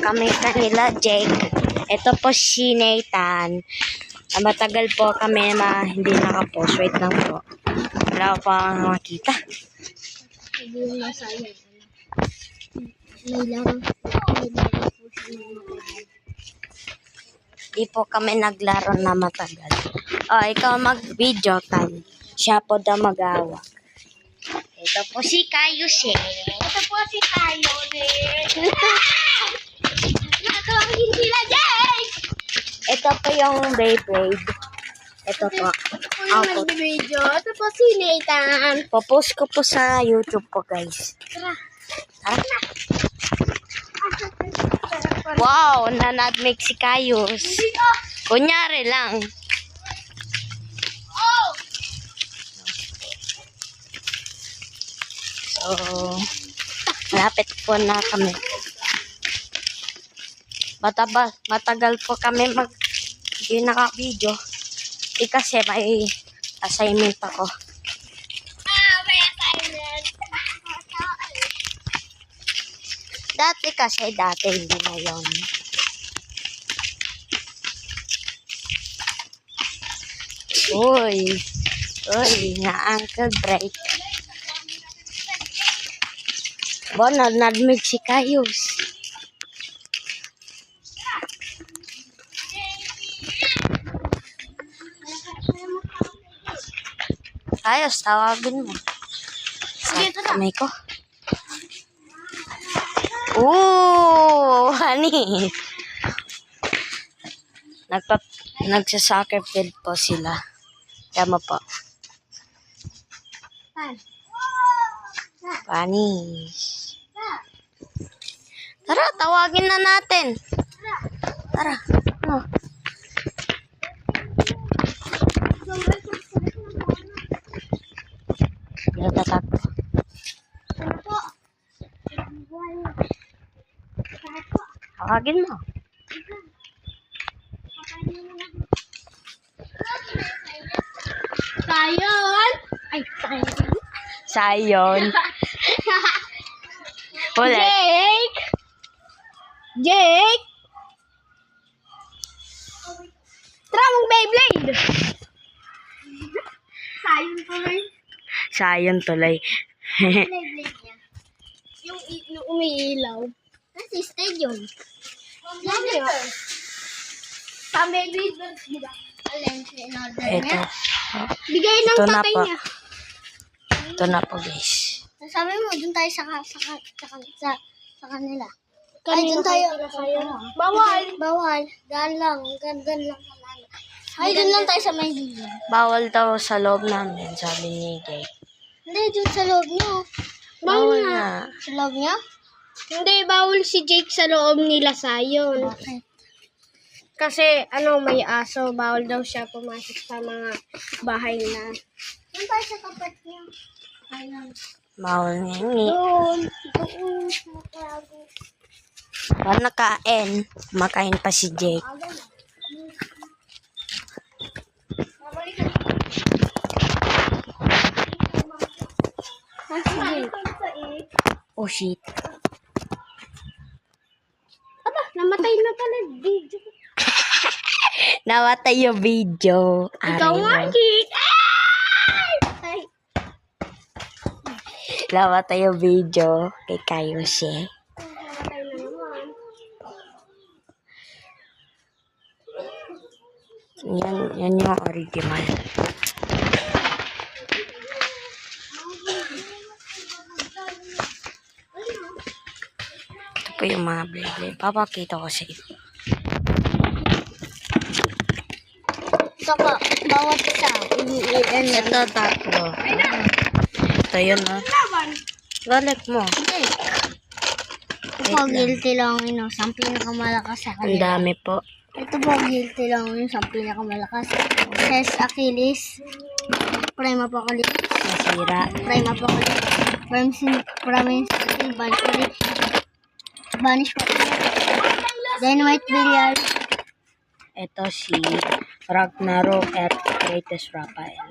kami kanila, Jake. Ito po si Nathan. Matagal po kami na hindi nakapost. Wait lang po. Wala ko pa makita. Hindi na sayang. May laro po siya ng matagal. Di po kami naglaro na matagal. Oh, ikaw mag-video time. Siya po daw mag-awak. Ito po si Kayus eh. Ito po si Tayo rin. Nakakawagin sila, Jake! Ito po yung Beyblade. Ito po. Ito yung nag-video. Ito po si Nathan. Popost ko po sa YouTube po, guys. Tara. Tara. Wow, nanadmig si Kayus. Kunyari lang. Oh! So, malapit po na kami. Matagal po kami hindi naka-video. Kasi may assignment ako. May assignment. Dati hindi na yun. Uy, na-ankle break. Nadmig si Kayus. Kayus, tawagin mo. Sa kamay ko. Honey. Nagsa-soccer field po sila. Tama po. Panis. Tara, tawagin na natin. Tara. Oh. Tatakbo. Tawagin mo. Sayon! Ay, sayon. Sayon. Ulit. Jake! Jake! Tara mong Beyblade! Sayon tuloy. Sayon tuloy. Beyblade niya. Yung umiilaw. Kasi stadium. Yan yun. Sa Beyblade, diba? Alin, in-order Ito. niya. Bigay ng Ito na tatay po. niya. Ito na po, guys. Sabi mo, dun tayo sa kanila. Ay, dun tayo. Bawal. Bawal. Daan lang. Gandan lang. Ay, dun lang tayo sa may gilid. Bawal daw sa loob namin, sabi ni Jake. Hindi, dun sa loob niyo. Bawal na. Sa loob niya? Hindi, bawal si Jake sa loob nila Sayon. Bakit? Kasi, may aso. Bawal daw siya pumasok sa mga bahay na. Dun tayo sa tapat niya. Ayun. Bawal nga. Doon. Wala nakain. Makain pa si Jake. Oh, shit. Aba, namatay na pala yung video. Nawatay yung video. Ikaw nga, Jake. Ay! Nawatay yung video kay Kayus eh. Namatay na naman. Yan yung original. Ito po yung mga Beyblade. Papakita ko sa iyo. Ito po, bawat isa. Ito, tatlo. Ito yun, no? Balik mo. Ito po, guilty lang yun. Ang pinakamalakas sa Ang kanila. dami po. Ito po, guilty lang yun. Ang pinakamalakas. Says Achilles. Prime Apocalypse. Nasira. Prime Apocalypse. Promise. Vanish po. Dynamite Villar. Ito si Ragnarok at Greatest Raphael.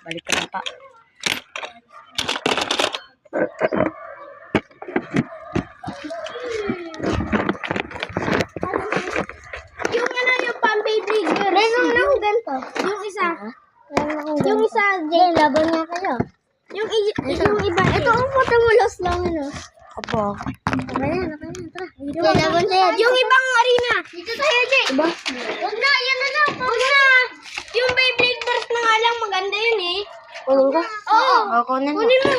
Balik ka na pa. Laban nga kayo. Yung iba. Ito ang photo mo, Los Longinos. Opo. Okay na, tara. Laban tayo. Yung ibang arena. Dito tayo, Jay. Diba? Huwag na, yan na lang. Huwag na. Yung Beyblade Burst na nga lang, maganda yun eh. Kunin ko? Oo. Kunin mo. Kunin mo.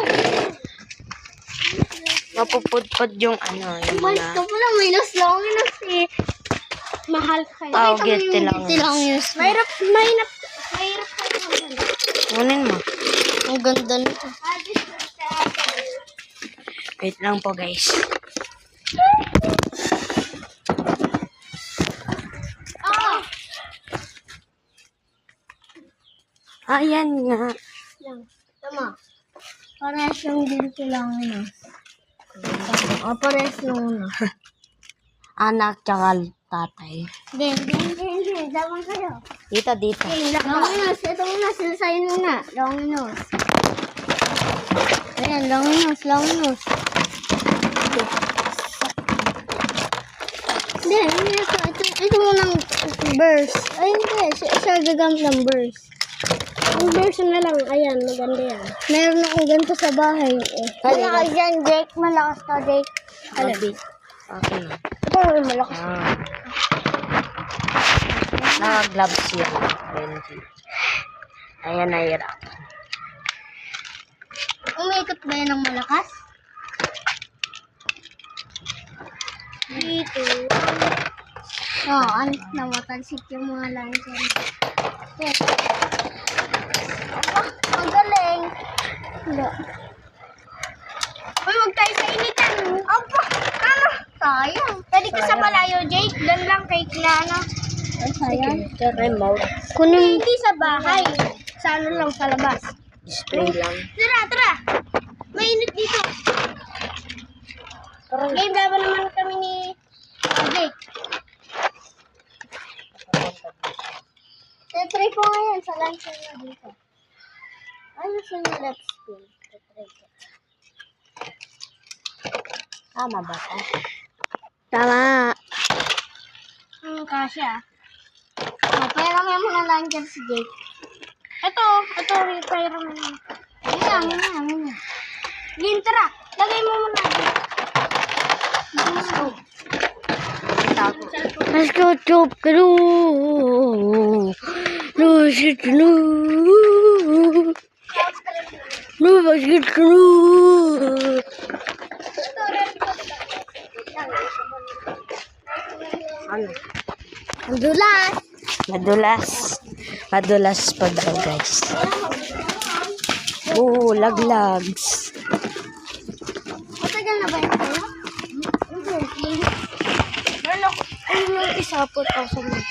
Mapupudpud yung ano, yung Mahal mga... ka pala, may Los Longinos eh. Mahal ka kayo. Guilty Longinos. Mahirap kayo. Kunin mo. Ang ganda nito. Wait lang po, guys. Ayan nga. Tama. Parehas yung guilty Longinos. Parehas yung Anak tsaka tatay. Hindi. Daman kayo. Dito. Longinos. Ito muna. Sinasayin muna. Longinos. Ayan, Longinos. Hindi. Ito munang burst. Ay, hindi. Siya gagamit ng burst. Ang burst na lang. Ayan, maganda yan. Meron akong ganito sa bahay eh. Malakas yan, Jake. Malakas ka, Jake. Okay na. Ito yung malakas. Naka-gloves yan. Ayan, nahirap. Umikot ba yan ng malakas? Dito. Namatalsik yung mga lansan. Yes. Ang galing. Hindi. Uy, huwag tayo sa initan. Sayang. Pwede ka sa malayo, Jake. Dan lang kay Klana. Sayang. The remote. Hindi sa bahay. Sa ano lang, sa labas. Display lang. Tara. Mainit dito. Game laban naman kami ni Jake. Try ko ngayon sa lunch na dito. Ano siya yung left spin? Try ko. Tama ba ito? Tama. Kasya. Pero may mga luncher si Jake. Ito, pero may. Ayan. Game, tara. Lagay mo muna. Let's go, chop, Ano? Madulas pa daw, guys. Laglags. Matagal na ba yun kayo? Meron ako. Yung isa po sa mga.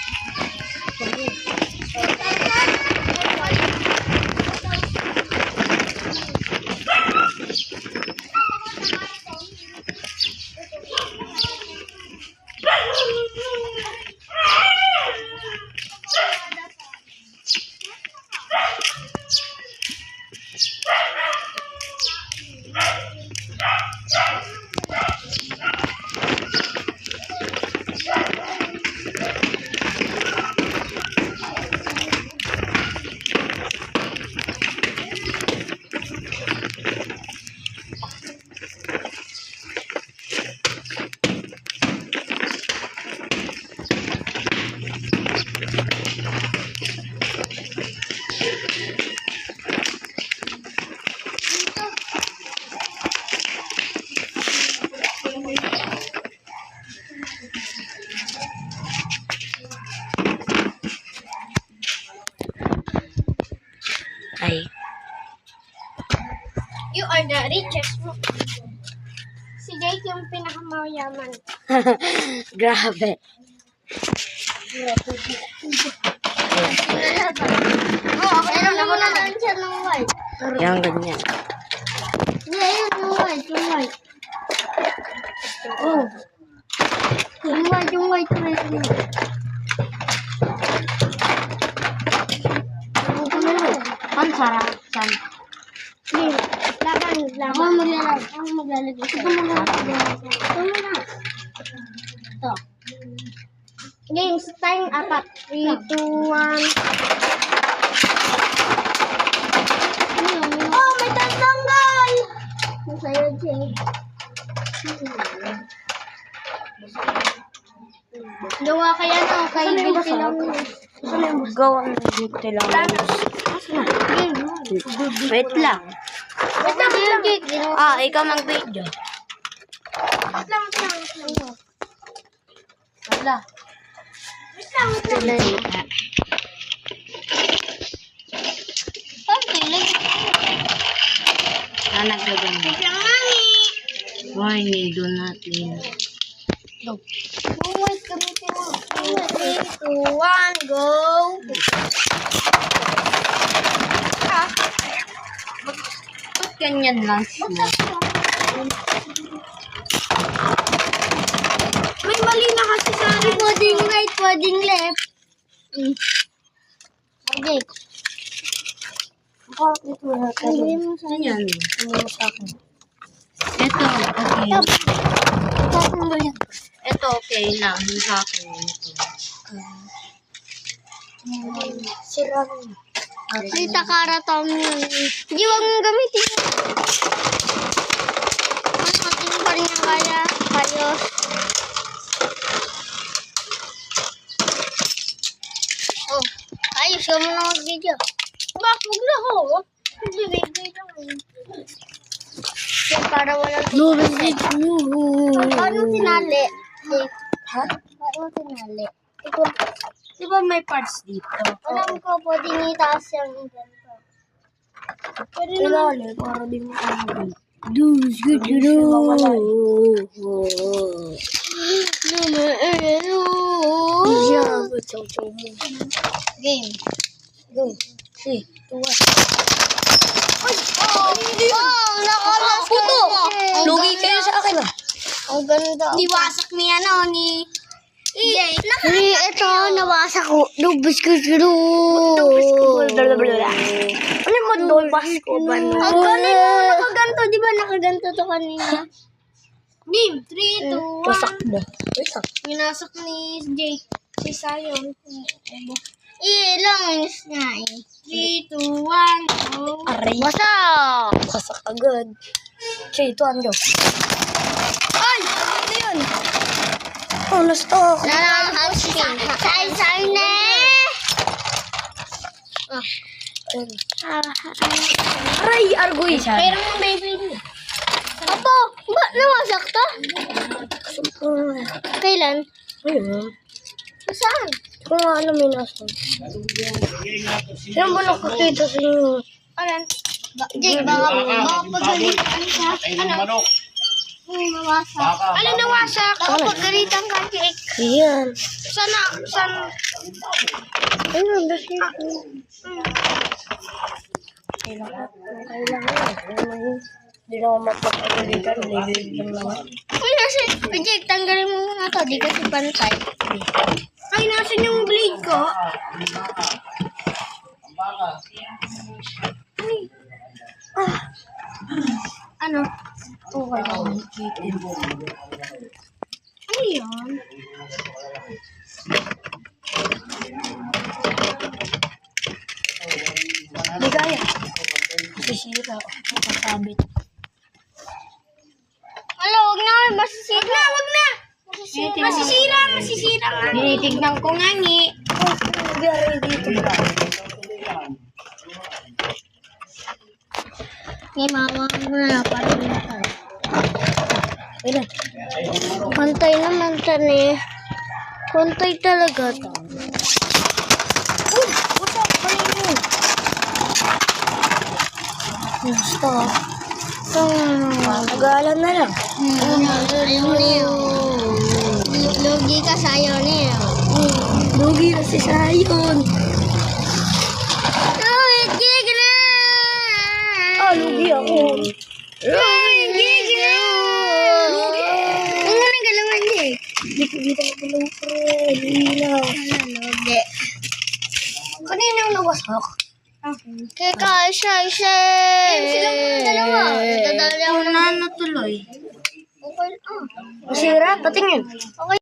Ay. You are the richest. Si Jake yung pinakamayaman. Grabe. Meron naman na lang siya ng white. Yung ganyan. Yun, yung white. Yung white na yun. Ang sarap. San? Laban. Ako maglalagay. Ito muna. Ito. Games time 4. 3, 2, 1. Sa'yo, Jake. Gawa kaya na, kay Guilty lang. Gawa ng dito lang. Wait lang. Wait lang, Jake. Ikaw mag-video. Wait lang. Wala. Naglagay mo. Wait lang, mami. Warning, do not lean. Wait, gamitin mo. 3, 2, 1, go! Ba't ganyan lang siya? May mali na kasi sa akin. Pwedeng right, pwedeng left. Okay. Ano yan? Ito, okay. Ito, okay lang. Yung sa akin, ito. Sira mo. Ay, takara tom yun. Hindi, huwag mong gamitin yun. Masukin pa rin yung kaya. Kayos. Oh, ayos ka muna mag-video. Bakit na ho? Nagbibigay lang. Para walang Paano tinali? Ha? Paano tinali? Ito. Di ba may parts dito? Alam ko, pwedeng itaas yung ganito. Pero naman, para di mo kami. Game. Go. See. Nakalas ka na. Lugi kayo sa akin ah. Ang ganda. Di wasak ni ano, ni... Ito, nawasak ko. Lubos ko silo. Ano mo dolbas ko ba? Ang galing mo, nakaganto. Di ba nakaganto to kanina? Game, 3, 2, 1. Wasak mo. Wasak. Minasak ni Jake. Si Sayon. Ilang nga eh. 3, 2, 1, go. Aray. Wasak! Wasak agad. 3, 2, 1, go. Ay! Ano yun? Oh, na-stock. Say na! Aray! Argoy siya. Pero mo baby. Apo, ba nawasak to? Kailan? Ayun. Saan? Kung ano may nasa. Saan ba nakakita sa inyo? Alan? Jake, baka pagalitan ka. Ano? Nawasak. Ano nawasak? Baka pagalitan ka, Jake. Yan. Saan? Ayun, basta kailangan. Hindi na ako mapapagalitan. Lilig lang naman. Ay, nasa. Jake, tanggalin mo muna to. Di kasi pantay. Ay, nasan yung blade ko? Ano? Okay lang. Ano yun? Hindi kaya. Sisira ako. Makasabit. Alo, wag na. Masisira. Wag na. Masisira. Tinitignan ko nga ni. Gari dito. Ngayon, mama mo na napalimutan. Ayun. Pantay naman tan eh. Pantay talaga to. What's up? Kanino? Gusto. Magalan na lang. Lugi ka sa'yo niyo. Lugi na si Sayon. Gig na! Lugi ako. Gig na! Ang unang galangan niya eh. Hindi ko dito ako lang, pre. Hila. Lugi. Kanina yung nawasak. Kaya isa. Sila muna dalawa. Dadali ako Una na tuloy. Okay. Masira, patingin. Okay.